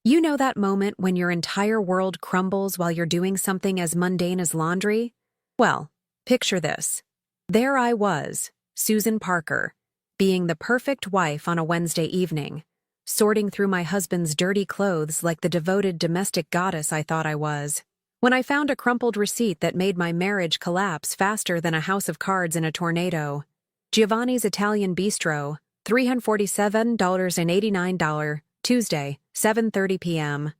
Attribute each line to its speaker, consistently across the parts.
Speaker 1: You know that moment when your entire world crumbles while you're doing something as mundane as laundry? Well, picture this. There I was, Susan Parker, being the perfect wife on a Wednesday evening, sorting through my husband's dirty clothes like the devoted domestic goddess I thought I was, when I found a crumpled receipt that made my marriage collapse faster than a house of cards in a tornado. Giovanni's Italian Bistro, $347.89, Tuesday, 7:30 p.m.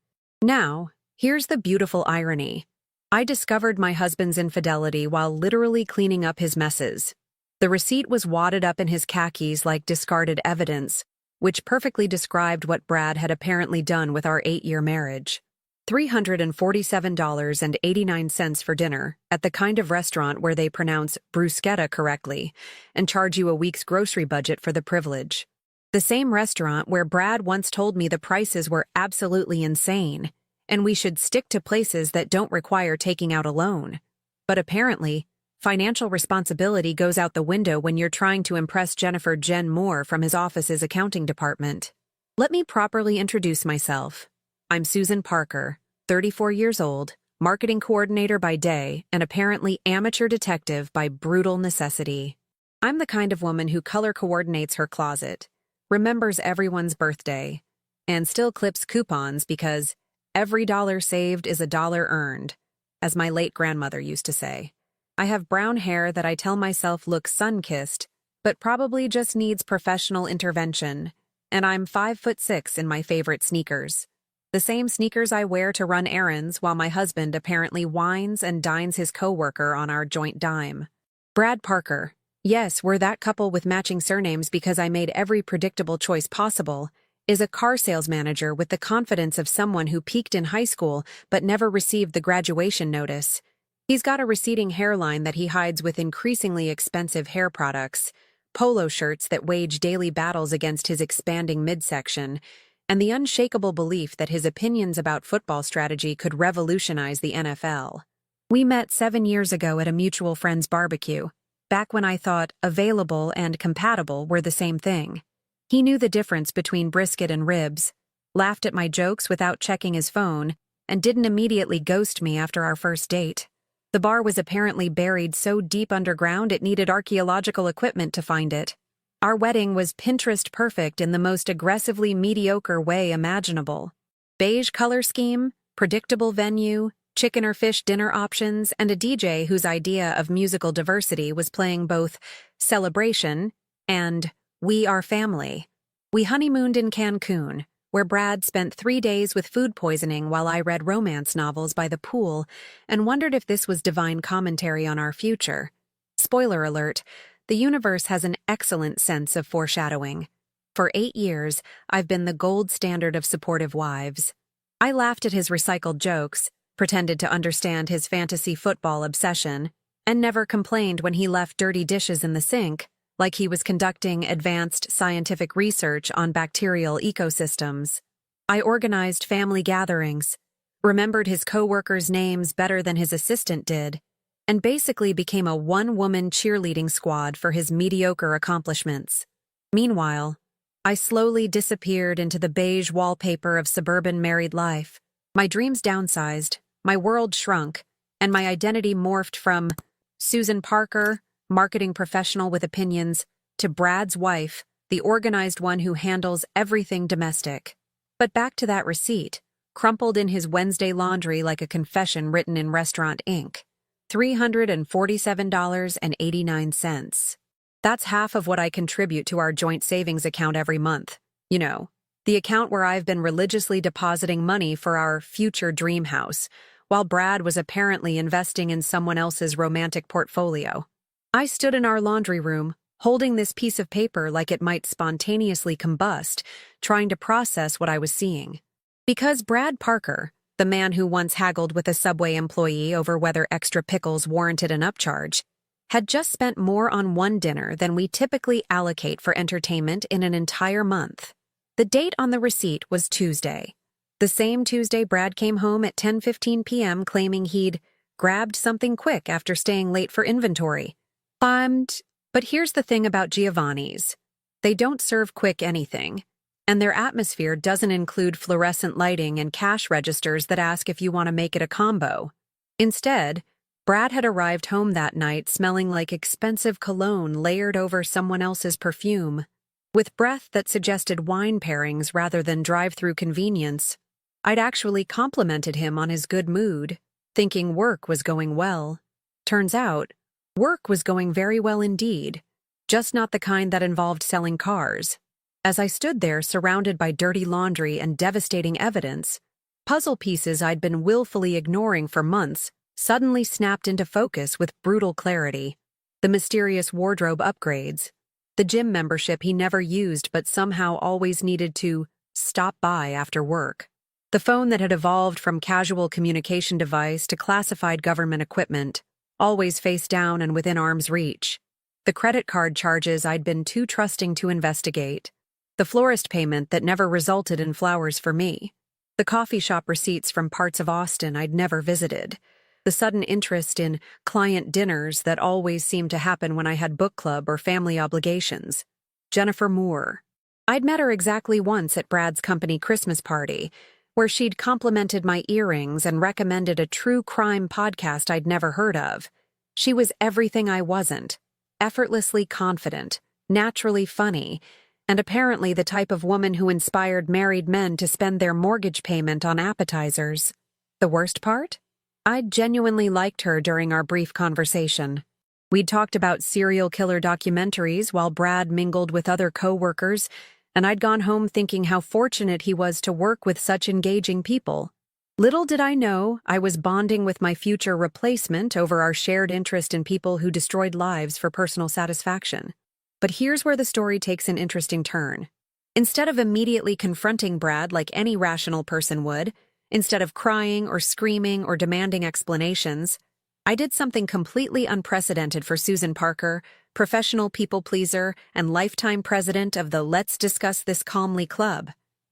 Speaker 1: Now, here's the beautiful irony. I discovered my husband's infidelity while literally cleaning up his messes. The receipt was wadded up in his khakis like discarded evidence, which perfectly described what Brad had apparently done with our 8-year marriage. $347.89 for dinner at the kind of restaurant where they pronounce bruschetta correctly and charge you a week's grocery budget for the privilege. The same restaurant where Brad once told me the prices were absolutely insane, and we should stick to places that don't require taking out a loan. But apparently, financial responsibility goes out the window when you're trying to impress Jennifer Jen Moore from his office's accounting department. Let me properly introduce myself. I'm Susan Parker, 34 years old, marketing coordinator by day, and apparently amateur detective by brutal necessity. I'm the kind of woman who color coordinates her closet, remembers everyone's birthday, and still clips coupons because every dollar saved is a dollar earned, as my late grandmother used to say. I have brown hair that I tell myself looks sun-kissed, but probably just needs professional intervention, and I'm 5'6" in my favorite sneakers. The same sneakers I wear to run errands while my husband apparently wines and dines his coworker on our joint dime. Brad Parker. Yes, we're that couple with matching surnames because I made every predictable choice possible, is a car sales manager with the confidence of someone who peaked in high school but never received the graduation notice. He's got a receding hairline that he hides with increasingly expensive hair products, polo shirts that wage daily battles against his expanding midsection, and the unshakable belief that his opinions about football strategy could revolutionize the NFL. We met 7 years ago at a mutual friend's barbecue, back when I thought available and compatible were the same thing. He knew the difference between brisket and ribs, laughed at my jokes without checking his phone, and didn't immediately ghost me after our first date. The bar was apparently buried so deep underground it needed archaeological equipment to find it. Our wedding was Pinterest perfect in the most aggressively mediocre way imaginable. Beige color scheme, predictable venue, chicken or fish dinner options, and a DJ whose idea of musical diversity was playing both Celebration and We Are Family. We honeymooned in Cancun, where Brad spent 3 days with food poisoning while I read romance novels by the pool and wondered if this was divine commentary on our future. Spoiler alert, the universe has an excellent sense of foreshadowing. For 8 years, I've been the gold standard of supportive wives. I laughed at his recycled jokes, pretended to understand his fantasy football obsession, and never complained when he left dirty dishes in the sink, like he was conducting advanced scientific research on bacterial ecosystems. I organized family gatherings, remembered his coworkers' names better than his assistant did, and basically became a one-woman cheerleading squad for his mediocre accomplishments. Meanwhile, I slowly disappeared into the beige wallpaper of suburban married life. My dreams downsized, my world shrunk, and my identity morphed from Susan Parker, marketing professional with opinions, to Brad's wife, the organized one who handles everything domestic. But back to that receipt, crumpled in his Wednesday laundry like a confession written in restaurant ink. $347.89. That's half of what I contribute to our joint savings account every month. You know, the account where I've been religiously depositing money for our future dream house, while Brad was apparently investing in someone else's romantic portfolio. I stood in our laundry room, holding this piece of paper like it might spontaneously combust, trying to process what I was seeing. Because Brad Parker, the man who once haggled with a Subway employee over whether extra pickles warranted an upcharge, had just spent more on one dinner than we typically allocate for entertainment in an entire month. The date on the receipt was Tuesday. The same Tuesday Brad came home at 10:15 p.m. claiming he'd grabbed something quick after staying late for inventory. But here's the thing about Giovanni's. They don't serve quick anything. And their atmosphere doesn't include fluorescent lighting and cash registers that ask if you want to make it a combo. Instead, Brad had arrived home that night smelling like expensive cologne layered over someone else's perfume, with breath that suggested wine pairings rather than drive-through convenience. I'd actually complimented him on his good mood, thinking work was going well. Turns out, work was going very well indeed, just not the kind that involved selling cars. As I stood there surrounded by dirty laundry and devastating evidence, puzzle pieces I'd been willfully ignoring for months suddenly snapped into focus with brutal clarity. The mysterious wardrobe upgrades, the gym membership he never used but somehow always needed to stop by after work, the phone that had evolved from casual communication device to classified government equipment, always face down and within arm's reach, the credit card charges I'd been too trusting to investigate, the florist payment that never resulted in flowers for me, the coffee shop receipts from parts of Austin I'd never visited, the sudden interest in client dinners that always seemed to happen when I had book club or family obligations. Jennifer Moore. I'd met her exactly once at Brad's company Christmas party, where she'd complimented my earrings and recommended a true crime podcast I'd never heard of. She was everything I wasn't, effortlessly confident, naturally funny, and apparently the type of woman who inspired married men to spend their mortgage payment on appetizers. The worst part? I'd genuinely liked her during our brief conversation. We'd talked about serial killer documentaries while Brad mingled with other co-workers, and I'd gone home thinking how fortunate he was to work with such engaging people. Little did I know I was bonding with my future replacement over our shared interest in people who destroyed lives for personal satisfaction. But here's where the story takes an interesting turn. Instead of immediately confronting Brad like any rational person would, instead of crying or screaming or demanding explanations, I did something completely unprecedented for Susan Parker, professional people-pleaser and lifetime president of the Let's Discuss This Calmly Club.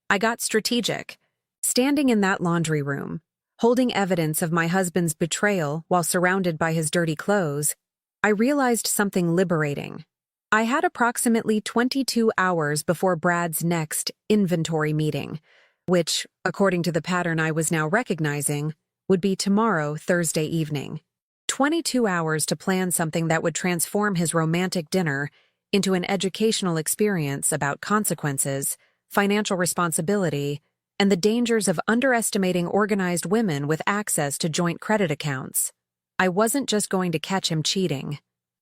Speaker 1: I got strategic. Standing in that laundry room, holding evidence of my husband's betrayal while surrounded by his dirty clothes, I realized something liberating. I had approximately 22 hours before Brad's next inventory meeting, which, according to the pattern I was now recognizing, would be tomorrow, Thursday evening. 22 hours to plan something that would transform his romantic dinner into an educational experience about consequences, financial responsibility, and the dangers of underestimating organized women with access to joint credit accounts. I wasn't just going to catch him cheating.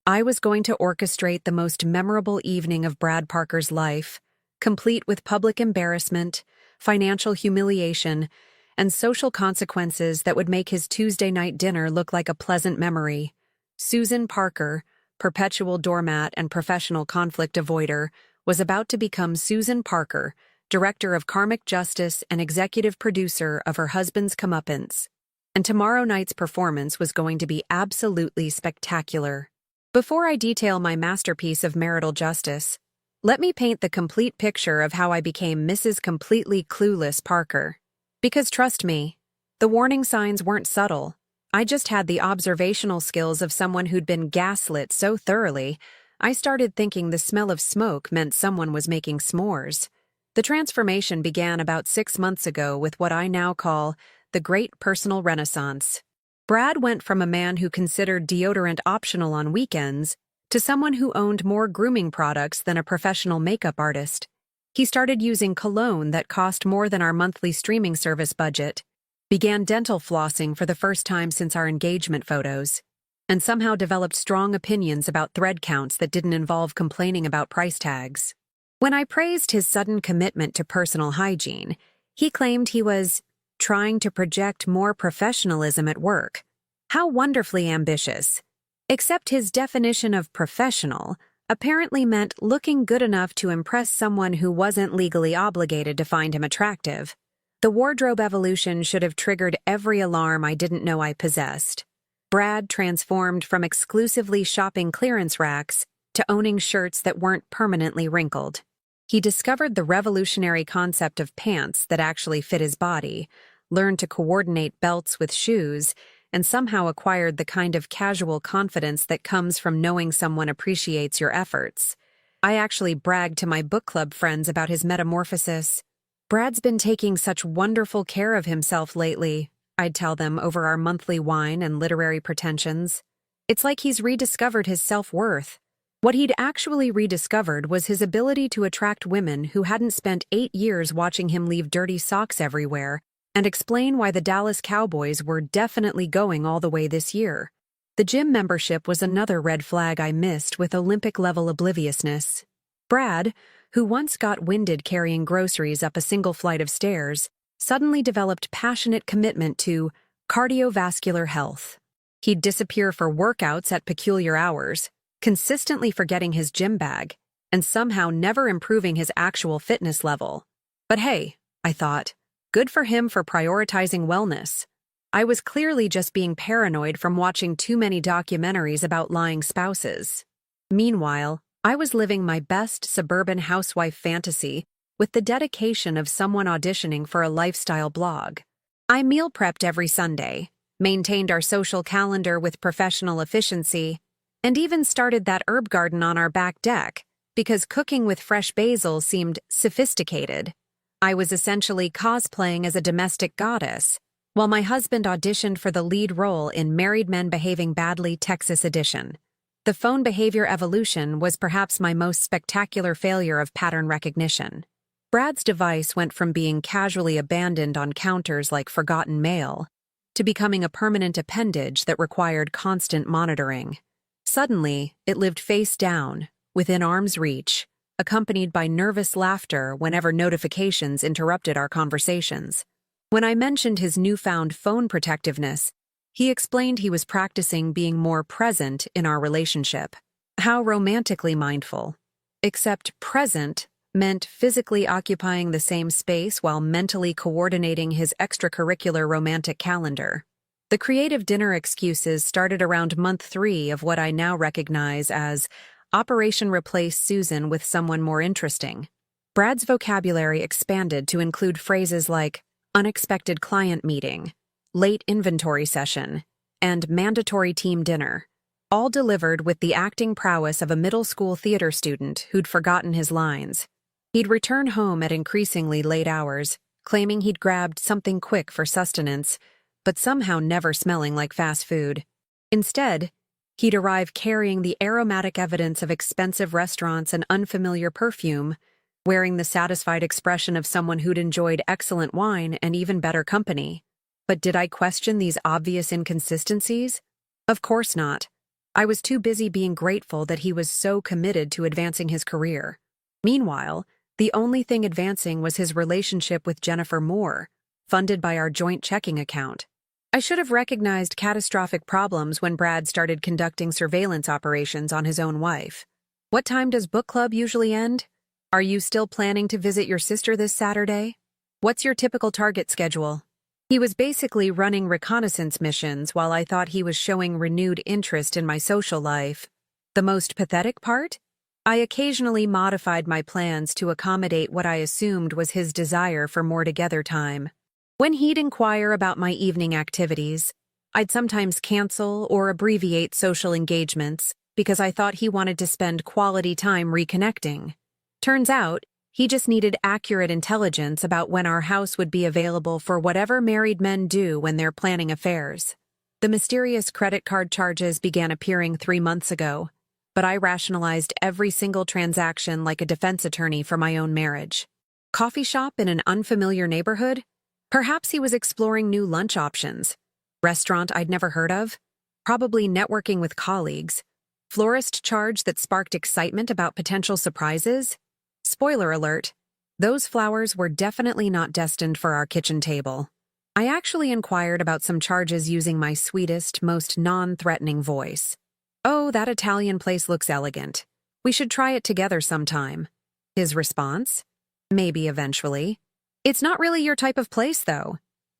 Speaker 1: I was going to orchestrate the most memorable evening of Brad Parker's life, complete with public embarrassment, financial humiliation, and social consequences that would make his Tuesday night dinner look like a pleasant memory. Susan Parker, perpetual doormat and professional conflict avoider, was about to become Susan Parker, director of karmic justice and executive producer of her husband's comeuppance. And tomorrow night's performance was going to be absolutely spectacular. Before I detail my masterpiece of marital justice, let me paint the complete picture of how I became Mrs. Completely Clueless Parker. Because trust me, the warning signs weren't subtle. I just had the observational skills of someone who'd been gaslit so thoroughly, I started thinking the smell of smoke meant someone was making s'mores. The transformation began about 6 months ago with what I now call the Great Personal Renaissance. Brad went from a man who considered deodorant optional on weekends to someone who owned more grooming products than a professional makeup artist. He started using cologne that cost more than our monthly streaming service budget, began dental flossing for the first time since our engagement photos, and somehow developed strong opinions about thread counts that didn't involve complaining about price tags. When I praised his sudden commitment to personal hygiene, he claimed he was trying to project more professionalism at work. How wonderfully ambitious. Except his definition of professional apparently meant looking good enough to impress someone who wasn't legally obligated to find him attractive. The wardrobe evolution should have triggered every alarm I didn't know I possessed. Brad transformed from exclusively shopping clearance racks to owning shirts that weren't permanently wrinkled. He discovered the revolutionary concept of pants that actually fit his body, learned to coordinate belts with shoes, and somehow acquired the kind of casual confidence that comes from knowing someone appreciates your efforts. I actually bragged to my book club friends about his metamorphosis. Brad's been taking such wonderful care of himself lately, I'd tell them over our monthly wine and literary pretensions. It's like he's rediscovered his self-worth. What he'd actually rediscovered was his ability to attract women who hadn't spent 8 years watching him leave dirty socks everywhere and explain why the Dallas Cowboys were definitely going all the way this year. The gym membership was another red flag I missed with Olympic-level obliviousness. Brad, who once got winded carrying groceries up a single flight of stairs, suddenly developed passionate commitment to cardiovascular health. He'd disappear for workouts at peculiar hours, consistently forgetting his gym bag, and somehow never improving his actual fitness level. But hey, I thought, good for him for prioritizing wellness. I was clearly just being paranoid from watching too many documentaries about lying spouses. Meanwhile, I was living my best suburban housewife fantasy with the dedication of someone auditioning for a lifestyle blog. I meal prepped every Sunday, maintained our social calendar with professional efficiency, and even started that herb garden on our back deck because cooking with fresh basil seemed sophisticated. I was essentially cosplaying as a domestic goddess, while my husband auditioned for the lead role in Married Men Behaving Badly Texas Edition. The phone behavior evolution was perhaps my most spectacular failure of pattern recognition. Brad's device went from being casually abandoned on counters like forgotten mail to becoming a permanent appendage that required constant monitoring. Suddenly, it lived face down, within arm's reach, accompanied by nervous laughter whenever notifications interrupted our conversations. When I mentioned his newfound phone protectiveness, he explained he was practicing being more present in our relationship. How romantically mindful. Except present meant physically occupying the same space while mentally coordinating his extracurricular romantic calendar. The creative dinner excuses started around month 3 of what I now recognize as Operation Replace Susan with someone more interesting. Brad's vocabulary expanded to include phrases like unexpected client meeting, late inventory session, and mandatory team dinner, all delivered with the acting prowess of a middle school theater student who'd forgotten his lines. He'd return home at increasingly late hours, claiming he'd grabbed something quick for sustenance, but somehow never smelling like fast food. Instead, he'd arrive carrying the aromatic evidence of expensive restaurants and unfamiliar perfume, wearing the satisfied expression of someone who'd enjoyed excellent wine and even better company. But did I question these obvious inconsistencies? Of course not. I was too busy being grateful that he was so committed to advancing his career. Meanwhile, the only thing advancing was his relationship with Jennifer Moore, funded by our joint checking account. I should have recognized catastrophic problems when Brad started conducting surveillance operations on his own wife. What time does book club usually end? Are you still planning to visit your sister this Saturday? What's your typical target schedule? He was basically running reconnaissance missions while I thought he was showing renewed interest in my social life. The most pathetic part? I occasionally modified my plans to accommodate what I assumed was his desire for more together time. When he'd inquire about my evening activities, I'd sometimes cancel or abbreviate social engagements because I thought he wanted to spend quality time reconnecting. Turns out, he just needed accurate intelligence about when our house would be available for whatever married men do when they're planning affairs. The mysterious credit card charges began appearing 3 months ago, but I rationalized every single transaction like a defense attorney for my own marriage. Coffee shop in an unfamiliar neighborhood? Perhaps he was exploring new lunch options. Restaurant I'd never heard of? Probably networking with colleagues. Florist charge that sparked excitement about potential surprises? Spoiler alert, those flowers were definitely not destined for our kitchen table. I actually inquired about some charges using my sweetest, most non-threatening voice. Oh, that Italian place looks elegant. We should try it together sometime. His response? Maybe eventually. It's not really your type of place, though.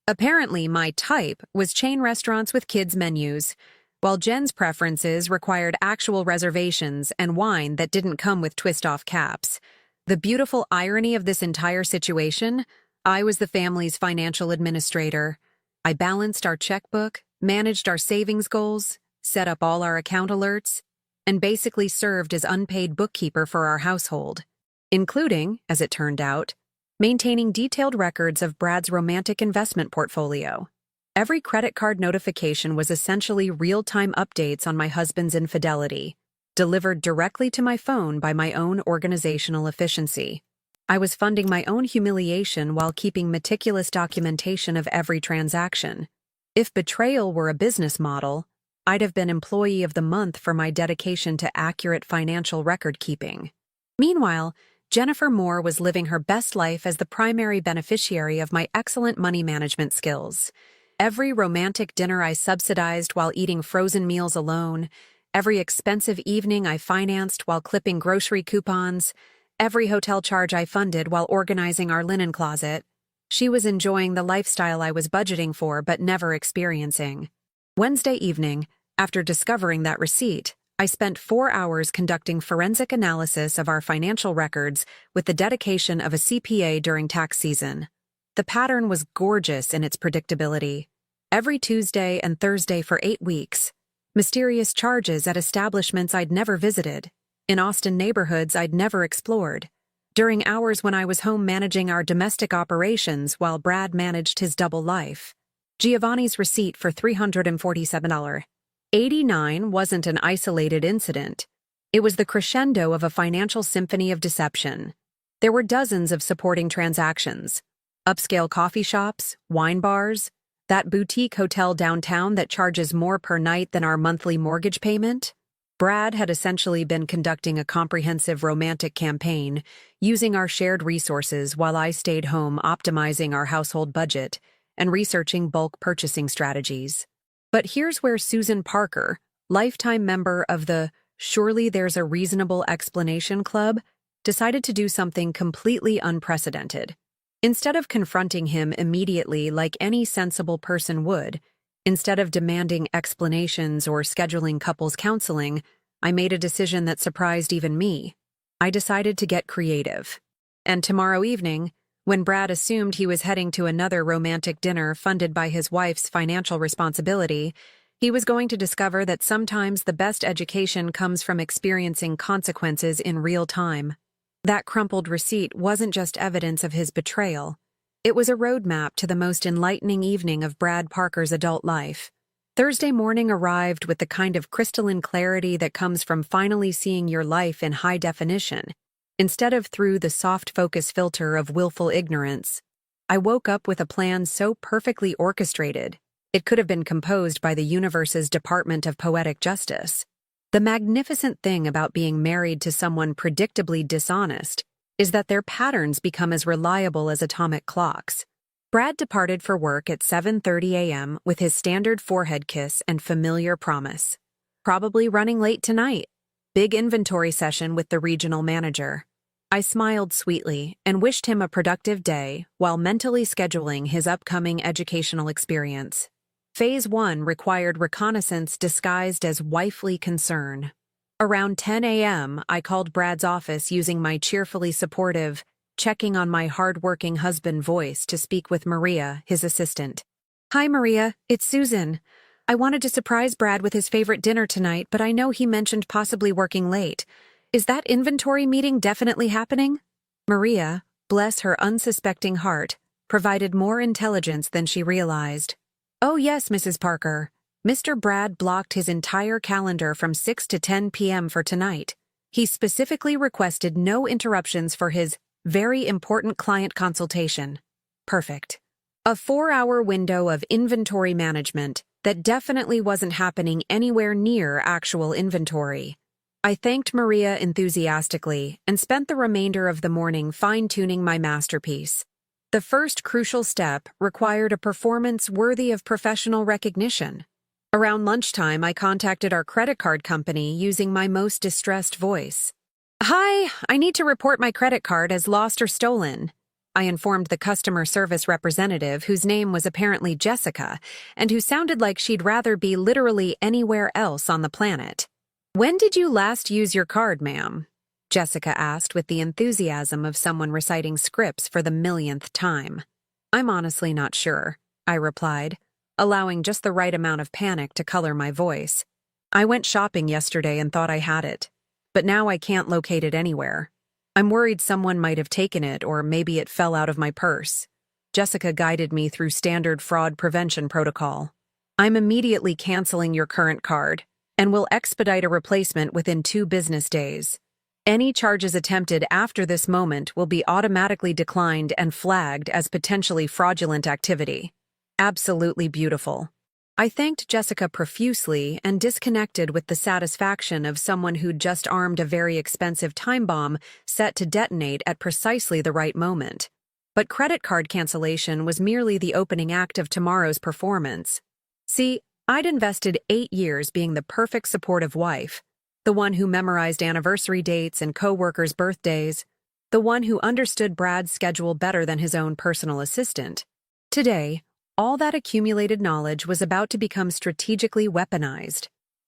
Speaker 1: Apparently, my type was chain restaurants with kids' menus, while Jen's preferences required actual reservations and wine that didn't come with twist-off caps. The beautiful irony of this entire situation, I was the family's financial administrator. I balanced our checkbook, managed our savings goals, set up all our account alerts, and basically served as unpaid bookkeeper for our household, including, as it turned out, maintaining detailed records of Brad's romantic investment portfolio. Every credit card notification was essentially real-time updates on my husband's infidelity, delivered directly to my phone by my own organizational efficiency. I was funding my own humiliation while keeping meticulous documentation of every transaction. If betrayal were a business model, I'd have been Employee of the Month for my dedication to accurate financial record-keeping. Meanwhile, Jennifer Moore was living her best life as the primary beneficiary of my excellent money management skills. Every romantic dinner I subsidized while eating frozen meals alone, every expensive evening I financed while clipping grocery coupons, every hotel charge I funded while organizing our linen closet. She was enjoying the lifestyle I was budgeting for but never experiencing. Wednesday evening, after discovering that receipt, I spent 4 hours conducting forensic analysis of our financial records with the dedication of a CPA during tax season. The pattern was gorgeous in its predictability. Every Tuesday and Thursday for 8 weeks. Mysterious charges at establishments I'd never visited, in Austin neighborhoods I'd never explored, during hours when I was home managing our domestic operations while Brad managed his double life. Giovanni's receipt for $347.89 wasn't an isolated incident. It was the crescendo of a financial symphony of deception. There were dozens of supporting transactions. Upscale coffee shops, wine bars, that boutique hotel downtown that charges more per night than our monthly mortgage payment. Brad had essentially been conducting a comprehensive romantic campaign, using our shared resources while I stayed home optimizing our household budget and researching bulk purchasing strategies. But here's where Susan Parker, lifetime member of the Surely There's a Reasonable Explanation Club, decided to do something completely unprecedented. Instead of confronting him immediately like any sensible person would, instead of demanding explanations or scheduling couples counseling, I made a decision that surprised even me. I decided to get creative. And tomorrow evening, when Brad assumed he was heading to another romantic dinner funded by his wife's financial responsibility, he was going to discover that sometimes the best education comes from experiencing consequences in real time. That crumpled receipt wasn't just evidence of his betrayal. It was a roadmap to the most enlightening evening of Brad Parker's adult life. Thursday morning arrived with the kind of crystalline clarity that comes from finally seeing your life in high definition, instead of through the soft focus filter of willful ignorance. I woke up with a plan so perfectly orchestrated, it could have been composed by the universe's Department of Poetic Justice. The magnificent thing about being married to someone predictably dishonest is that their patterns become as reliable as atomic clocks. Brad departed for work at 7:30 a.m. with his standard forehead kiss and familiar promise. Probably running late tonight. Big inventory session with the regional manager. I smiled sweetly and wished him a productive day while mentally scheduling his upcoming educational experience. Phase 1 required reconnaissance disguised as wifely concern. Around 10 a.m., I called Brad's office using my cheerfully supportive, checking on my hard-working husband voice to speak with Maria, his assistant. "Hi, Maria, it's Susan. I wanted to surprise Brad with his favorite dinner tonight, but I know he mentioned possibly working late. Is that inventory meeting definitely happening?" Maria, bless her unsuspecting heart, provided more intelligence than she realized. "Oh yes, Mrs. Parker. Mr. Brad blocked his entire calendar from 6 to 10 p.m. for tonight. He specifically requested no interruptions for his very important client consultation." Perfect. A 4-hour window of inventory management that definitely wasn't happening anywhere near actual inventory. I thanked Maria enthusiastically and spent the remainder of the morning fine-tuning my masterpiece. The first crucial step required a performance worthy of professional recognition. Around lunchtime, I contacted our credit card company using my most distressed voice. "Hi, I need to report my credit card as lost or stolen," I informed the customer service representative, whose name was apparently Jessica, and who sounded like she'd rather be literally anywhere else on the planet. "When did you last use your card, ma'am?" Jessica asked with the enthusiasm of someone reciting scripts for the millionth time. "I'm honestly not sure," I replied, allowing just the right amount of panic to color my voice. I went shopping yesterday and thought I had it, but now I can't locate it anywhere. I'm worried someone might have taken it or maybe it fell out of my purse. Jessica guided me through standard fraud prevention protocol. I'm immediately canceling your current card and will expedite a replacement within 2 business days. Any charges attempted after this moment will be automatically declined and flagged as potentially fraudulent activity. Absolutely beautiful. I thanked Jessica profusely and disconnected with the satisfaction of someone who'd just armed a very expensive time bomb set to detonate at precisely the right moment. But credit card cancellation was merely the opening act of tomorrow's performance. See, I'd invested 8 years being the perfect supportive wife, the one who memorized anniversary dates and coworkers' birthdays, the one who understood Brad's schedule better than his own personal assistant. Today, all that accumulated knowledge was about to become strategically weaponized.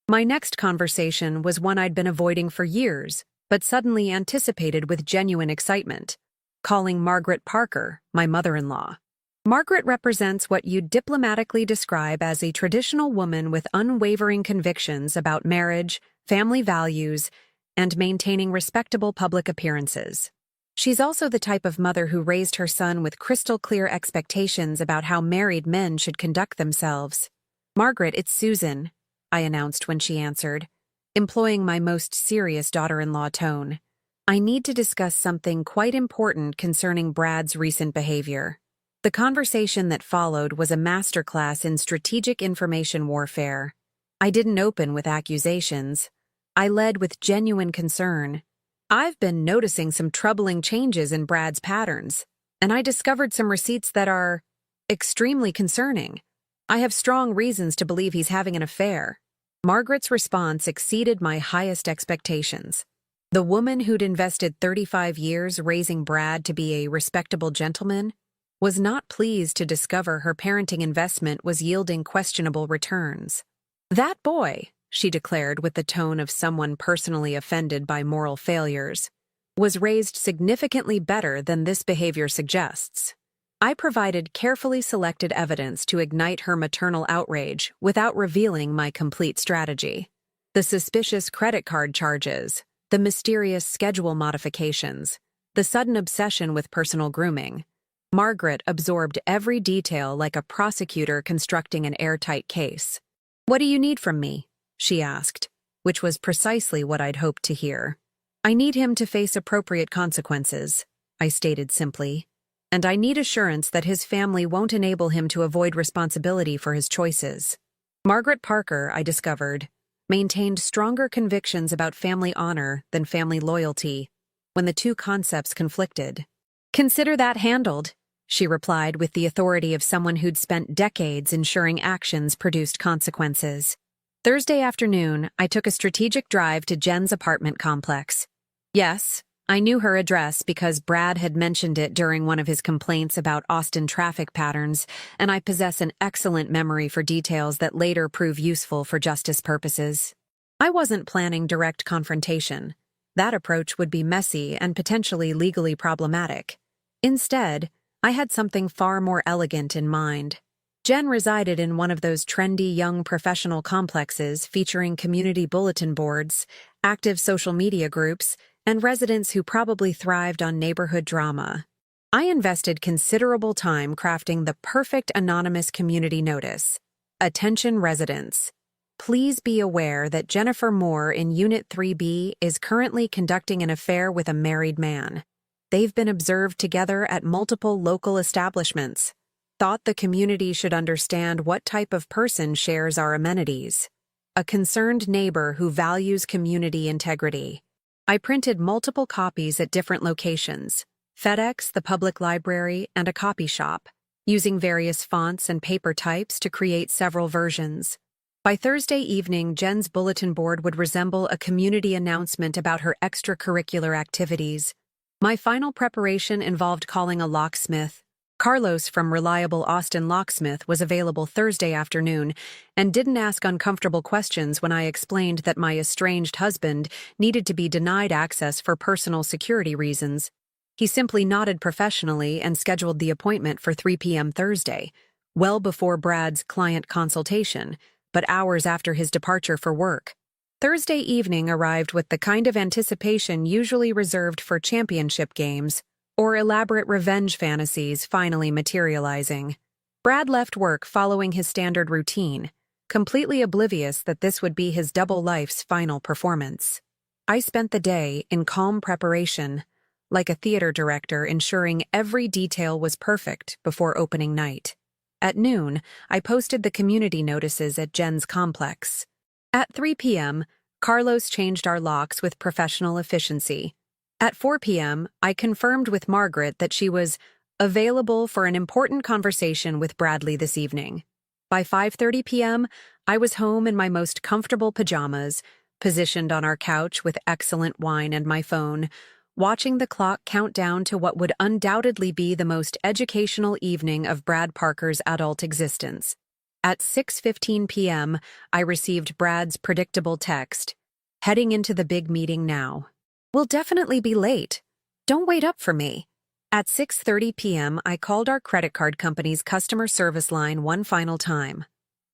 Speaker 1: My next conversation was one I'd been avoiding for years, but suddenly anticipated with genuine excitement. Calling Margaret Parker, my mother-in-law. Margaret represents what you'd diplomatically describe as a traditional woman with unwavering convictions about marriage, family values, and maintaining respectable public appearances. She's also the type of mother who raised her son with crystal-clear expectations about how married men should conduct themselves. "Margaret, it's Susan," I announced when she answered, employing my most serious daughter-in-law tone. "I need to discuss something quite important concerning Brad's recent behavior." The conversation that followed was a masterclass in strategic information warfare. I didn't open with accusations. I led with genuine concern. "I've been noticing some troubling changes in Brad's patterns, and I discovered some receipts that are extremely concerning. I have strong reasons to believe he's having an affair." Margaret's response exceeded my highest expectations. The woman who'd invested 35 years raising Brad to be a respectable gentleman was not pleased to discover her parenting investment was yielding questionable returns. "That boy," she declared with the tone of someone personally offended by moral failures, "was raised significantly better than this behavior suggests." I provided carefully selected evidence to ignite her maternal outrage without revealing my complete strategy. The suspicious credit card charges, the mysterious schedule modifications, the sudden obsession with personal grooming. Margaret absorbed every detail like a prosecutor constructing an airtight case. "What do you need from me?" she asked, which was precisely what I'd hoped to hear. "I need him to face appropriate consequences," I stated simply, "and I need assurance that his family won't enable him to avoid responsibility for his choices." Margaret Parker, I discovered, maintained stronger convictions about family honor than family loyalty when the two concepts conflicted. "Consider that handled," she replied with the authority of someone who'd spent decades ensuring actions produced consequences. Thursday afternoon, I took a strategic drive to Jen's apartment complex. Yes, I knew her address because Brad had mentioned it during one of his complaints about Austin traffic patterns, and I possess an excellent memory for details that later prove useful for justice purposes. I wasn't planning direct confrontation. That approach would be messy and potentially legally problematic. Instead, I had something far more elegant in mind. Jen resided in one of those trendy young professional complexes featuring community bulletin boards, active social media groups, and residents who probably thrived on neighborhood drama. I invested considerable time crafting the perfect anonymous community notice. "Attention residents. Please be aware that Jennifer Moore in Unit 3B is currently conducting an affair with a married man. They've been observed together at multiple local establishments. Thought the community should understand what type of person shares our amenities. A concerned neighbor who values community integrity." I printed multiple copies at different locations: FedEx, the public library, and a copy shop, using various fonts and paper types to create several versions. By Thursday evening, Jen's bulletin board would resemble a community announcement about her extracurricular activities. My final preparation involved calling a locksmith. Carlos from Reliable Austin Locksmith was available Thursday afternoon and didn't ask uncomfortable questions when I explained that my estranged husband needed to be denied access for personal security reasons. He simply nodded professionally and scheduled the appointment for 3 p.m. Thursday, well before Brad's client consultation, but hours after his departure for work. Thursday evening arrived with the kind of anticipation usually reserved for championship games or elaborate revenge fantasies finally materializing. Brad left work following his standard routine, completely oblivious that this would be his double life's final performance. I spent the day in calm preparation, like a theater director ensuring every detail was perfect before opening night. At noon, I posted the community notices at Jen's complex. At 3 p.m., Carlos changed our locks with professional efficiency. At 4 p.m., I confirmed with Margaret that she was available for an important conversation with Bradley this evening. By 5:30 p.m., I was home in my most comfortable pajamas, positioned on our couch with excellent wine and my phone, watching the clock count down to what would undoubtedly be the most educational evening of Brad Parker's adult existence. At 6:15 p.m., I received Brad's predictable text, "Heading into the big meeting now. We'll definitely be late. Don't wait up for me." At 6:30 p.m., I called our credit card company's customer service line one final time.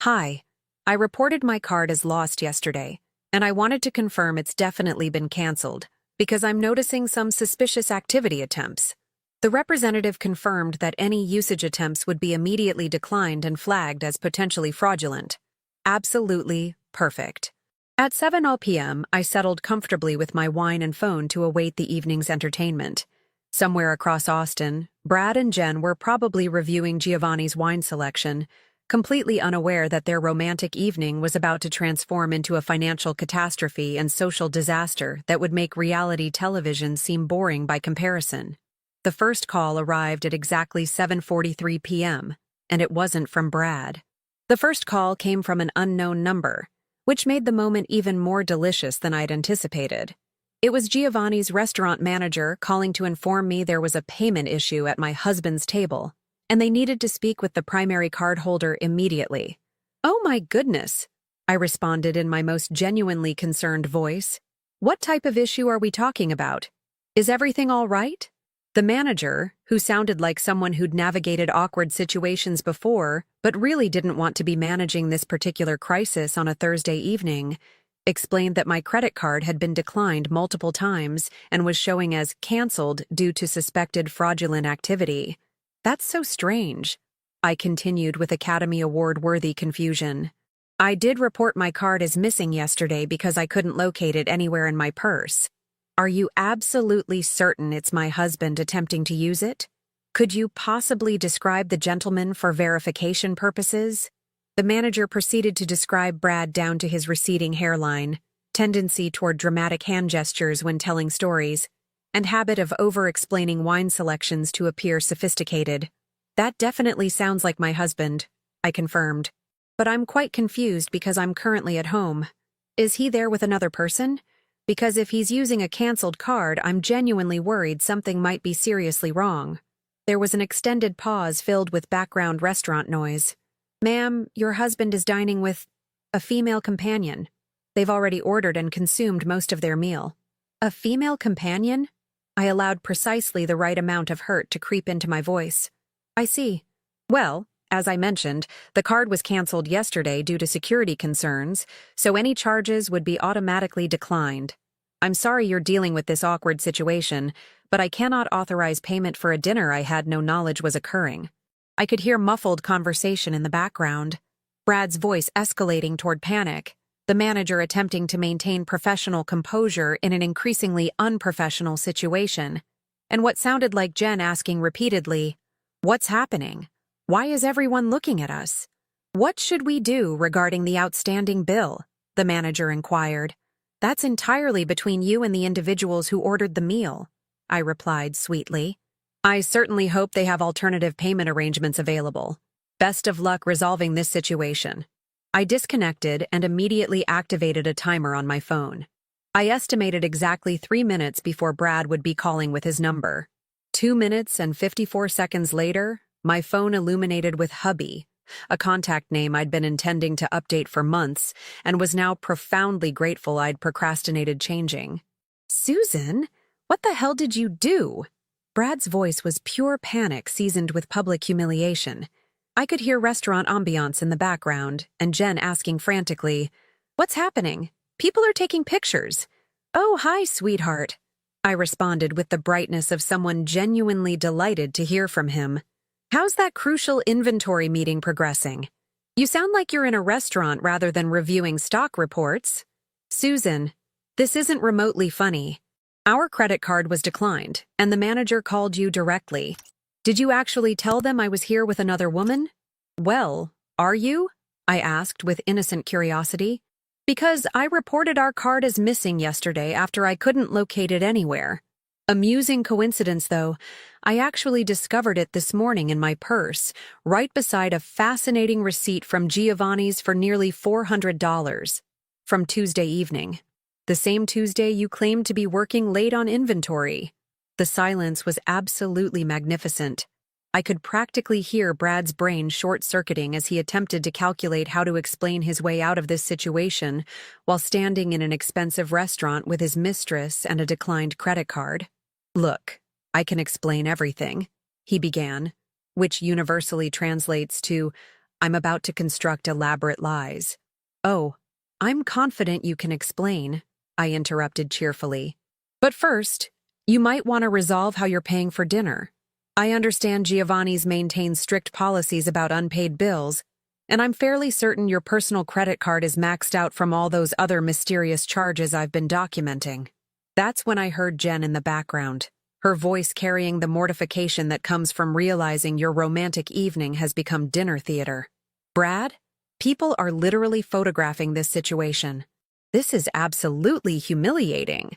Speaker 1: "Hi, I reported my card as lost yesterday, and I wanted to confirm it's definitely been canceled, because I'm noticing some suspicious activity attempts." The representative confirmed that any usage attempts would be immediately declined and flagged as potentially fraudulent. Absolutely perfect. At 7 p.m., I settled comfortably with my wine and phone to await the evening's entertainment. Somewhere across Austin, Brad and Jen were probably reviewing Giovanni's wine selection, completely unaware that their romantic evening was about to transform into a financial catastrophe and social disaster that would make reality television seem boring by comparison. The first call arrived at exactly 7:43 p.m., and it wasn't from Brad. The first call came from an unknown number, which made the moment even more delicious than I'd anticipated. It was Giovanni's restaurant manager calling to inform me there was a payment issue at my husband's table, and they needed to speak with the primary cardholder immediately. "Oh my goodness," I responded in my most genuinely concerned voice. "What type of issue are we talking about? Is everything all right?" The manager, who sounded like someone who'd navigated awkward situations before, but really didn't want to be managing this particular crisis on a Thursday evening, explained that my credit card had been declined multiple times and was showing as canceled due to suspected fraudulent activity. "That's so strange," I continued with Academy Award-worthy confusion. "I did report my card as missing yesterday because I couldn't locate it anywhere in my purse. Are you absolutely certain it's my husband attempting to use it? Could you possibly describe the gentleman for verification purposes?" The manager proceeded to describe Brad down to his receding hairline, tendency toward dramatic hand gestures when telling stories, and habit of over-explaining wine selections to appear sophisticated. "That definitely sounds like my husband," I confirmed. "But I'm quite confused because I'm currently at home. Is he there with another person? Because if he's using a canceled card, I'm genuinely worried something might be seriously wrong." There was an extended pause filled with background restaurant noise. "Ma'am, your husband is dining with a female companion. They've already ordered and consumed most of their meal." "A female companion?" I allowed precisely the right amount of hurt to creep into my voice. "I see. Well, as I mentioned, the card was canceled yesterday due to security concerns, so any charges would be automatically declined. I'm sorry you're dealing with this awkward situation, but I cannot authorize payment for a dinner I had no knowledge was occurring." I could hear muffled conversation in the background, Brad's voice escalating toward panic, the manager attempting to maintain professional composure in an increasingly unprofessional situation, and what sounded like Jen asking repeatedly, "What's happening? Why is everyone looking at us? What should we do regarding the outstanding bill?" the manager inquired. "That's entirely between you and the individuals who ordered the meal," I replied sweetly. "I certainly hope they have alternative payment arrangements available. Best of luck resolving this situation." I disconnected and immediately activated a timer on my phone. I estimated exactly 3 minutes before Brad would be calling with his number. 2 minutes and 54 seconds later, my phone illuminated with Hubby, a contact name I'd been intending to update for months and was now profoundly grateful I'd procrastinated changing. "Susan, what the hell did you do?" Brad's voice was pure panic seasoned with public humiliation. I could hear restaurant ambiance in the background, and Jen asking frantically, "What's happening? People are taking pictures." "Oh, hi, sweetheart," I responded with the brightness of someone genuinely delighted to hear from him. "How's that crucial inventory meeting progressing? You sound like you're in a restaurant rather than reviewing stock reports." "Susan, this isn't remotely funny. Our credit card was declined, and the manager called you directly. Did you actually tell them I was here with another woman?" "Well, are you?" I asked with innocent curiosity. "Because I reported our card as missing yesterday after I couldn't locate it anywhere. Amusing coincidence, though. I actually discovered it this morning in my purse, right beside a fascinating receipt from Giovanni's for nearly $400. From Tuesday evening. The same Tuesday you claimed to be working late on inventory." The silence was absolutely magnificent. I could practically hear Brad's brain short-circuiting as he attempted to calculate how to explain his way out of this situation while standing in an expensive restaurant with his mistress and a declined credit card. "Look, I can explain everything," he began, which universally translates to, "I'm about to construct elaborate lies." "Oh, I'm confident you can explain," I interrupted cheerfully. "But first, you might want to resolve how you're paying for dinner. I understand Giovanni's maintains strict policies about unpaid bills, and I'm fairly certain your personal credit card is maxed out from all those other mysterious charges I've been documenting." That's when I heard Jen in the background, her voice carrying the mortification that comes from realizing your romantic evening has become dinner theater. "Brad, people are literally photographing this situation. This is absolutely humiliating."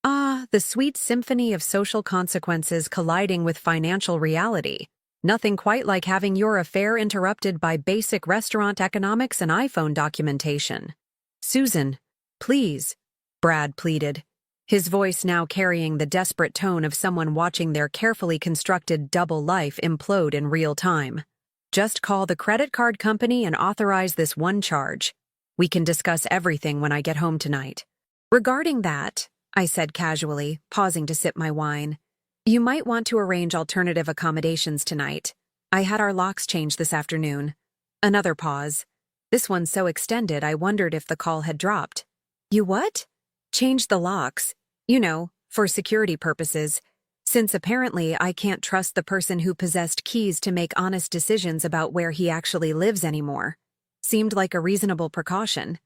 Speaker 1: Ah, the sweet symphony of social consequences colliding with financial reality. Nothing quite like having your affair interrupted by basic restaurant economics and iPhone documentation. "Susan, please," Brad pleaded, his voice now carrying the desperate tone of someone watching their carefully constructed double life implode in real time. "Just call the credit card company and authorize this one charge. We can discuss everything when I get home tonight." "Regarding that," I said casually, pausing to sip my wine, "you might want to arrange alternative accommodations tonight. I had our locks changed this afternoon." Another pause. This one so extended I wondered if the call had dropped. "You what?" "Changed the locks. You know, for security purposes. Since apparently I can't trust the person who possessed keys to make honest decisions about where he actually lives anymore. Seemed like a reasonable precaution."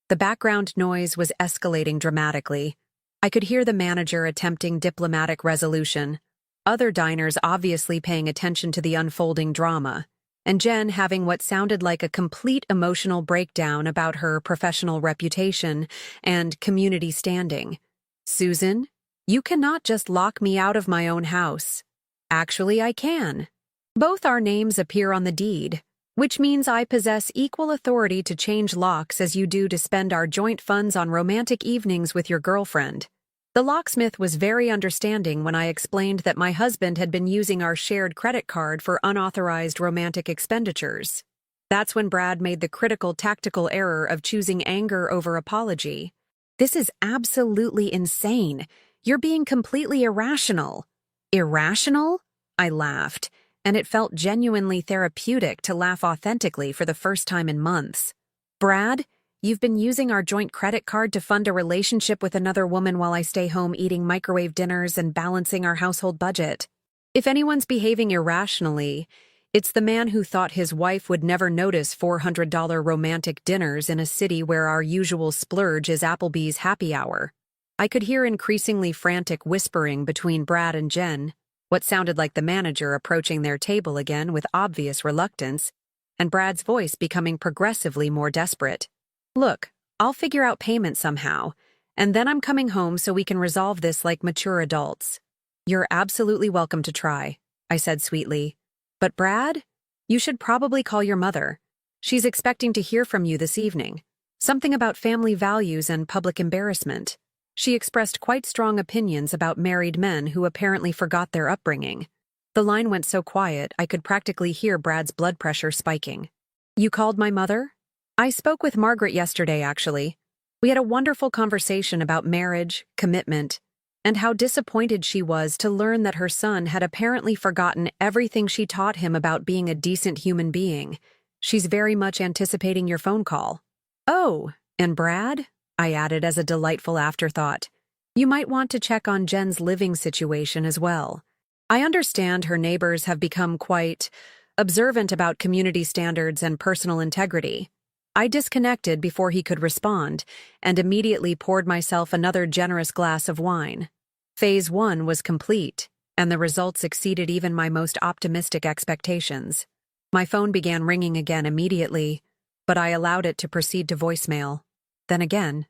Speaker 1: The background noise was escalating dramatically. I could hear the manager attempting diplomatic resolution, other diners obviously paying attention to the unfolding drama, and Jen having what sounded like a complete emotional breakdown about her professional reputation and community standing. "Susan, you cannot just lock me out of my own house." "Actually, I can. Both our names appear on the deed, which means I possess equal authority to change locks as you do to spend our joint funds on romantic evenings with your girlfriend." The locksmith was very understanding when I explained that my husband had been using our shared credit card for unauthorized romantic expenditures. That's when Brad made the critical tactical error of choosing anger over apology. "This is absolutely insane. You're being completely irrational." "Irrational?" I laughed, and it felt genuinely therapeutic to laugh authentically for the first time in months. "Brad, you've been using our joint credit card to fund a relationship with another woman while I stay home eating microwave dinners and balancing our household budget. If anyone's behaving irrationally, it's the man who thought his wife would never notice $400 romantic dinners in a city where our usual splurge is Applebee's happy hour." I could hear increasingly frantic whispering between Brad and Jen, what sounded like the manager approaching their table again with obvious reluctance, and Brad's voice becoming progressively more desperate. "Look, I'll figure out payment somehow, and then I'm coming home so we can resolve this like mature adults." "You're absolutely welcome to try," I said sweetly. "But Brad, you should probably call your mother. She's expecting to hear from you this evening. Something about family values and public embarrassment. She expressed quite strong opinions about married men who apparently forgot their upbringing." The line went so quiet I could practically hear Brad's blood pressure spiking. "You called my mother?" "I spoke with Margaret yesterday, actually. We had a wonderful conversation about marriage, commitment, and how disappointed she was to learn that her son had apparently forgotten everything she taught him about being a decent human being. She's very much anticipating your phone call. Oh, and Brad? I added as a delightful afterthought. You might want to check on Jen's living situation as well. I understand her neighbors have become quite observant about community standards and personal integrity. I disconnected before he could respond and immediately poured myself another generous glass of wine. Phase 1 was complete, and the results exceeded even my most optimistic expectations. My phone began ringing again immediately, but I allowed it to proceed to voicemail. Then again.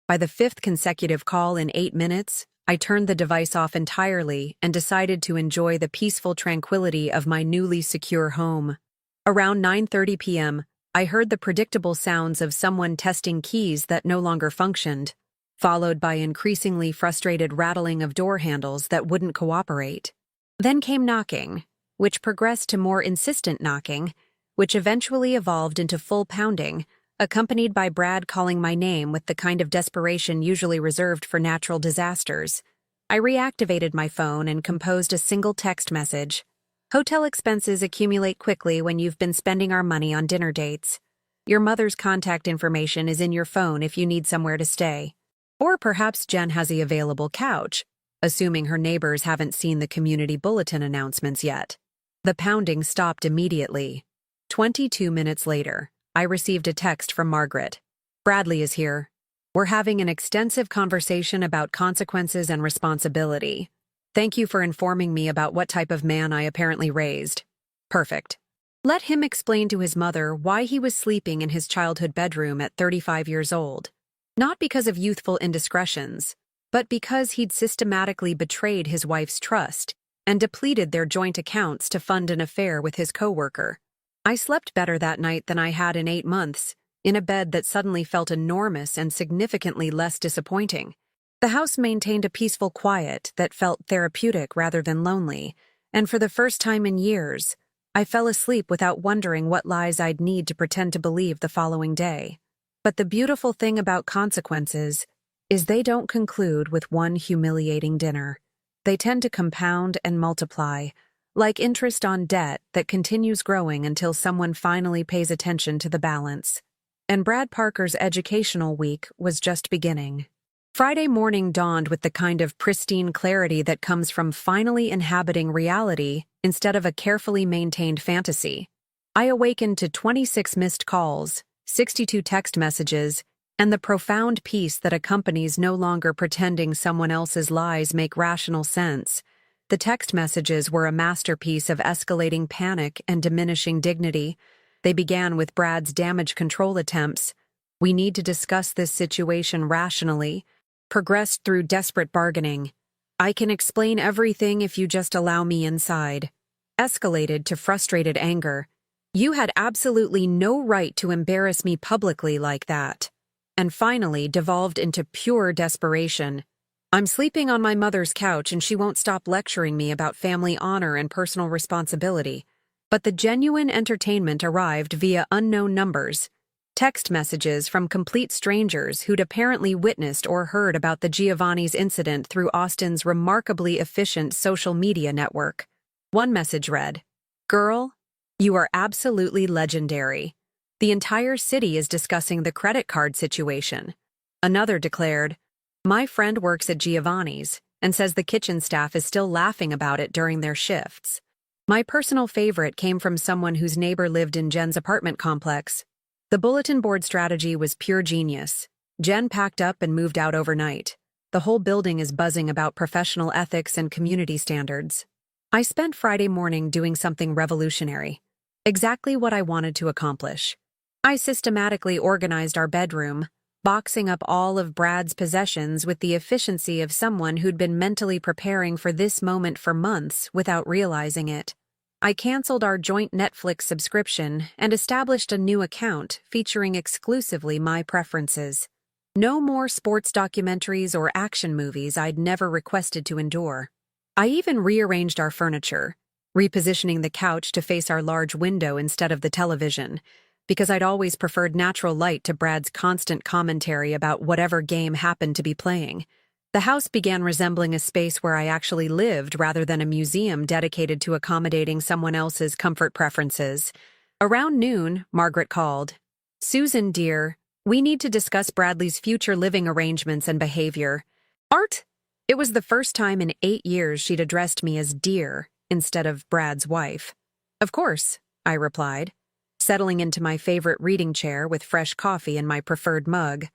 Speaker 1: By the 5th consecutive call in 8 minutes, I turned the device off entirely and decided to enjoy the peaceful tranquility of my newly secure home. Around 9:30 p.m., I heard the predictable sounds of someone testing keys that no longer functioned, followed by increasingly frustrated rattling of door handles that wouldn't cooperate. Then came knocking, which progressed to more insistent knocking, which eventually evolved into full pounding, accompanied by Brad calling my name with the kind of desperation usually reserved for natural disasters. I reactivated my phone and composed a single text message. Hotel expenses accumulate quickly when you've been spending our money on dinner dates. Your mother's contact information is in your phone if you need somewhere to stay. Or perhaps Jen has the available couch, assuming her neighbors haven't seen the community bulletin announcements yet. The pounding stopped immediately. 22 minutes later, I received a text from Margaret. Bradley is here. We're having an extensive conversation about consequences and responsibility. Thank you for informing me about what type of man I apparently raised. Perfect. Let him explain to his mother why he was sleeping in his childhood bedroom at 35 years old. Not because of youthful indiscretions, but because he'd systematically betrayed his wife's trust and depleted their joint accounts to fund an affair with his coworker. I slept better that night than I had in 8 months, in a bed that suddenly felt enormous and significantly less disappointing. The house maintained a peaceful quiet that felt therapeutic rather than lonely, and for the first time in years, I fell asleep without wondering what lies I'd need to pretend to believe the following day. But the beautiful thing about consequences is they don't conclude with one humiliating dinner. They tend to compound and multiply, like interest on debt that continues growing until someone finally pays attention to the balance. And Brad Parker's educational week was just beginning. Friday morning dawned with the kind of pristine clarity that comes from finally inhabiting reality instead of a carefully maintained fantasy. I awakened to 26 missed calls, 62 text messages, and the profound peace that accompanies no longer pretending someone else's lies make rational sense. The text messages were a masterpiece of escalating panic and diminishing dignity. They began with Brad's damage control attempts. We need to discuss this situation rationally. Progressed through desperate bargaining. I can explain everything if you just allow me inside. Escalated to frustrated anger. You had absolutely no right to embarrass me publicly like that. And finally devolved into pure desperation. I'm sleeping on my mother's couch and she won't stop lecturing me about family honor and personal responsibility. But the genuine entertainment arrived via unknown numbers. Text messages from complete strangers who'd apparently witnessed or heard about the Giovanni's incident through Austin's remarkably efficient social media network. One message read, "Girl, you are absolutely legendary. The entire city is discussing the credit card situation." Another declared, "My friend works at Giovanni's and says the kitchen staff is still laughing about it during their shifts." My personal favorite came from someone whose neighbor lived in Jen's apartment complex. The bulletin board strategy was pure genius. Jen packed up and moved out overnight. The whole building is buzzing about professional ethics and community standards. I spent Friday morning doing something revolutionary. Exactly what I wanted to accomplish. I systematically organized our bedroom, boxing up all of Brad's possessions with the efficiency of someone who'd been mentally preparing for this moment for months without realizing it. I canceled our joint Netflix subscription and established a new account featuring exclusively my preferences. No more sports documentaries or action movies I'd never requested to endure. I even rearranged our furniture, repositioning the couch to face our large window instead of the television, because I'd always preferred natural light to Brad's constant commentary about whatever game happened to be playing. The house began resembling a space where I actually lived rather than a museum dedicated to accommodating someone else's comfort preferences. Around noon, Margaret called. "Susan, dear, we need to discuss Bradley's future living arrangements and behavior." Art? It was the first time in 8 years she'd addressed me as dear instead of Brad's wife. "Of course," I replied, settling into my favorite reading chair with fresh coffee in my preferred mug.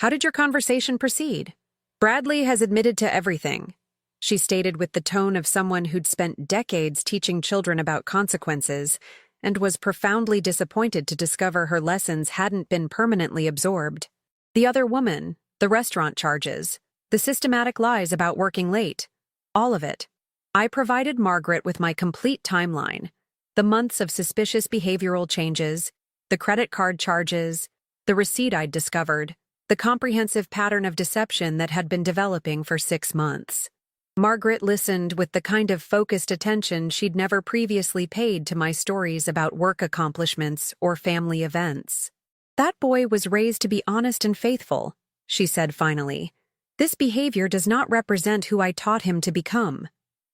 Speaker 1: "How did your conversation proceed?" "Bradley has admitted to everything," she stated with the tone of someone who'd spent decades teaching children about consequences and was profoundly disappointed to discover her lessons hadn't been permanently absorbed. "The other woman, the restaurant charges, the systematic lies about working late, all of it." I provided Margaret with my complete timeline, the months of suspicious behavioral changes, the credit card charges, the receipt I'd discovered, the comprehensive pattern of deception that had been developing for 6 months. Margaret listened with the kind of focused attention she'd never previously paid to my stories about work accomplishments or family events. "That boy was raised to be honest and faithful," she said finally. "This behavior does not represent who I taught him to become."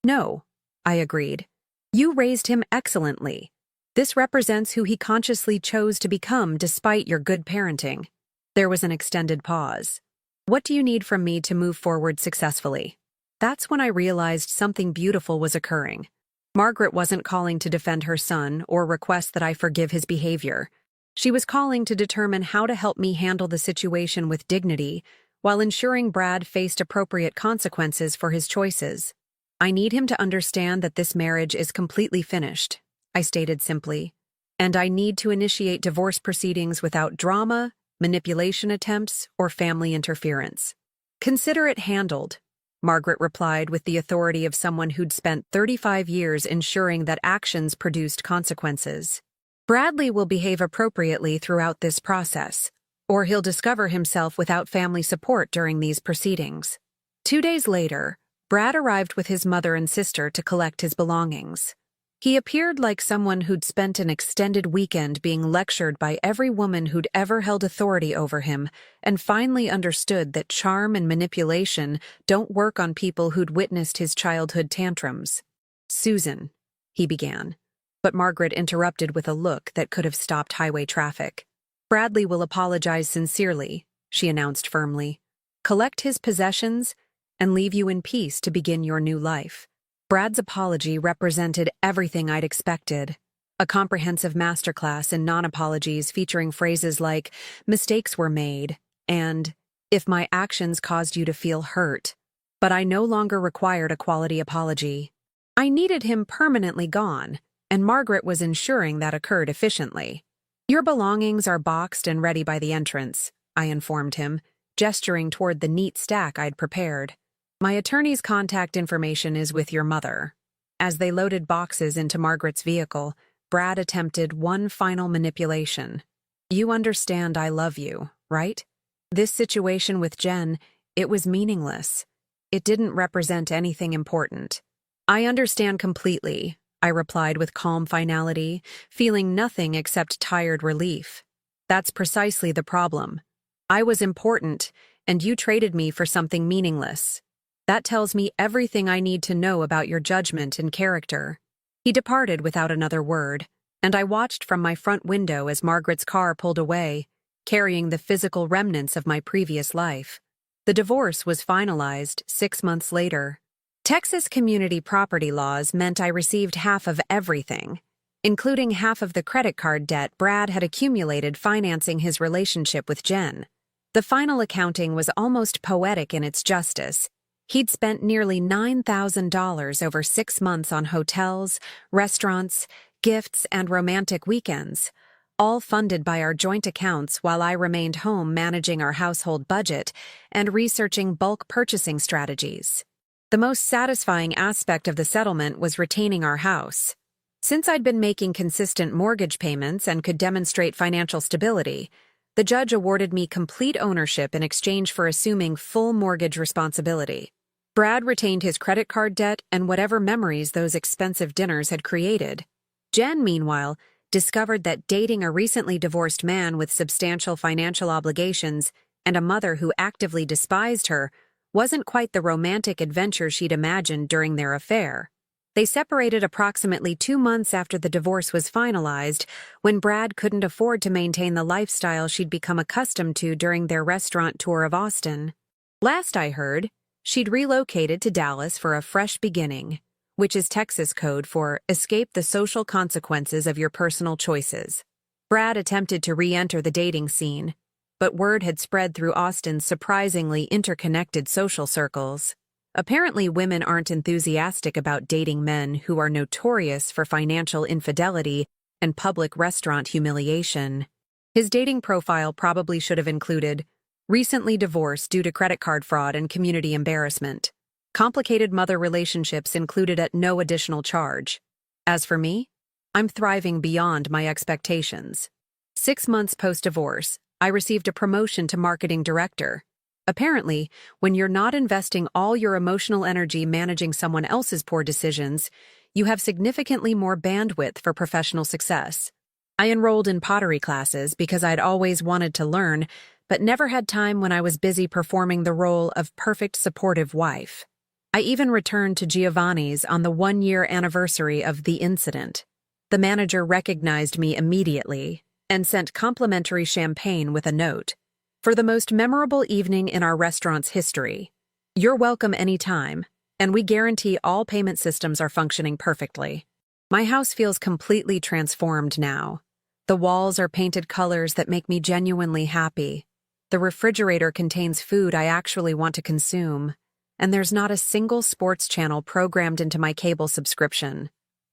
Speaker 1: "No," I agreed. "You raised him excellently. This represents who he consciously chose to become despite your good parenting." There was an extended pause. "What do you need from me to move forward successfully?" That's when I realized something beautiful was occurring. Margaret wasn't calling to defend her son or request that I forgive his behavior. She was calling to determine how to help me handle the situation with dignity while ensuring Brad faced appropriate consequences for his choices. "I need him to understand that this marriage is completely finished," I stated simply, "and I need to initiate divorce proceedings without drama, manipulation attempts, or family interference." "Consider it handled," Margaret replied with the authority of someone who'd spent 35 years ensuring that actions produced consequences. "Bradley will behave appropriately throughout this process, or he'll discover himself without family support during these proceedings." 2 days later, Brad arrived with his mother and sister to collect his belongings. He appeared like someone who'd spent an extended weekend being lectured by every woman who'd ever held authority over him and finally understood that charm and manipulation don't work on people who'd witnessed his childhood tantrums. "Susan," he began, but Margaret interrupted with a look that could have stopped highway traffic. "Bradley will apologize sincerely," she announced firmly, "collect his possessions, and leave you in peace to begin your new life." Brad's apology represented everything I'd expected. A comprehensive masterclass in non-apologies featuring phrases like, "mistakes were made," and "if my actions caused you to feel hurt." But I no longer required a quality apology. I needed him permanently gone, and Margaret was ensuring that occurred efficiently. "Your belongings are boxed and ready by the entrance," I informed him, gesturing toward the neat stack I'd prepared. "My attorney's contact information is with your mother." As they loaded boxes into Margaret's vehicle, Brad attempted one final manipulation. "You understand I love you, right? This situation with Jen, it was meaningless. It didn't represent anything important." "I understand completely," I replied with calm finality, feeling nothing except tired relief. "That's precisely the problem. I was important, and you traded me for something meaningless. That tells me everything I need to know about your judgment and character." He departed without another word, and I watched from my front window as Margaret's car pulled away, carrying the physical remnants of my previous life. The divorce was finalized 6 months later. Texas community property laws meant I received half of everything, including half of the credit card debt Brad had accumulated financing his relationship with Jen. The final accounting was almost poetic in its justice. He'd spent nearly $9,000 over 6 months on hotels, restaurants, gifts, and romantic weekends, all funded by our joint accounts while I remained home managing our household budget and researching bulk purchasing strategies. The most satisfying aspect of the settlement was retaining our house. Since I'd been making consistent mortgage payments and could demonstrate financial stability, the judge awarded me complete ownership in exchange for assuming full mortgage responsibility. Brad retained his credit card debt and whatever memories those expensive dinners had created. Jen, meanwhile, discovered that dating a recently divorced man with substantial financial obligations and a mother who actively despised her wasn't quite the romantic adventure she'd imagined during their affair. They separated approximately 2 months after the divorce was finalized, when Brad couldn't afford to maintain the lifestyle she'd become accustomed to during their restaurant tour of Austin. Last I heard, she'd relocated to Dallas for a fresh beginning, which is Texas code for escape the social consequences of your personal choices. Brad attempted to re-enter the dating scene, but word had spread through Austin's surprisingly interconnected social circles. Apparently, women aren't enthusiastic about dating men who are notorious for financial infidelity and public restaurant humiliation. His dating profile probably should have included recently divorced due to credit card fraud and community embarrassment. Complicated mother relationships included at no additional charge. As for me, I'm thriving beyond my expectations. 6 months post-divorce, I received a promotion to marketing director. Apparently, when you're not investing all your emotional energy managing someone else's poor decisions, you have significantly more bandwidth for professional success. I enrolled in pottery classes because I'd always wanted to learn, but never had time when I was busy performing the role of perfect supportive wife. I even returned to Giovanni's on the 1-year anniversary of the incident. The manager recognized me immediately and sent complimentary champagne with a note. For the most memorable evening in our restaurant's history. You're welcome anytime, and we guarantee all payment systems are functioning perfectly. My house feels completely transformed now. The walls are painted colors that make me genuinely happy. The refrigerator contains food I actually want to consume, and there's not a single sports channel programmed into my cable subscription.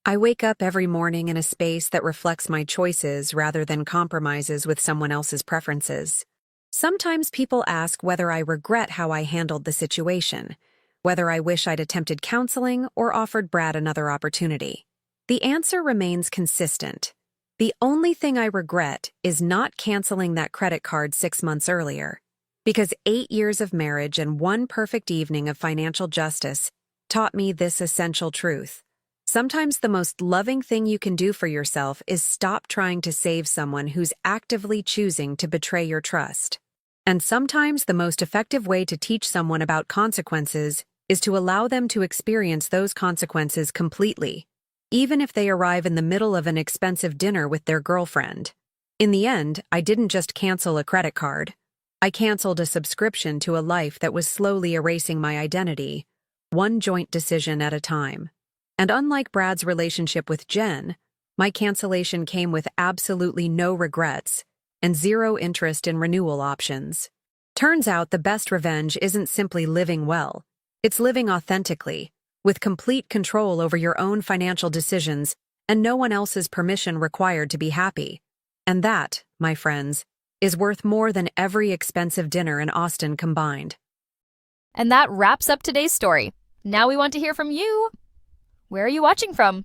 Speaker 1: I wake up every morning in a space that reflects my choices rather than compromises with someone else's preferences. Sometimes people ask whether I regret how I handled the situation, whether I wish I'd attempted counseling or offered Brad another opportunity. The answer remains consistent. The only thing I regret is not canceling that credit card 6 months earlier, because 8 years of marriage and 1 perfect evening of financial justice taught me this essential truth. Sometimes the most loving thing you can do for yourself is stop trying to save someone who's actively choosing to betray your trust. And sometimes the most effective way to teach someone about consequences is to allow them to experience those consequences completely, even if they arrive in the middle of an expensive dinner with their girlfriend. In the end, I didn't just cancel a credit card. I canceled a subscription to a life that was slowly erasing my identity, one joint decision at a time. And unlike Brad's relationship with Jen, my cancellation came with absolutely no regrets and 0 interest in renewal options. Turns out the best revenge isn't simply living well. It's living authentically, with complete control over your own financial decisions and no one else's permission required to be happy. And that, my friends, is worth more than every expensive dinner in Austin combined.
Speaker 2: And that wraps up today's story. Now we want to hear from you. Where are you watching from?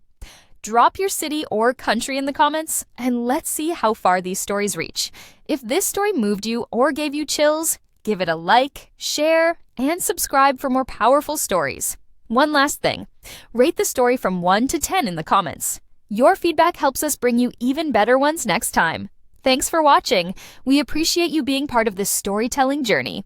Speaker 2: Drop your city or country in the comments, and let's see how far these stories reach. If this story moved you or gave you chills, give it a like, share, and subscribe for more powerful stories. One last thing, rate the story from 1 to 10 in the comments. Your feedback helps us bring you even better ones next time. Thanks for watching. We appreciate you being part of this storytelling journey.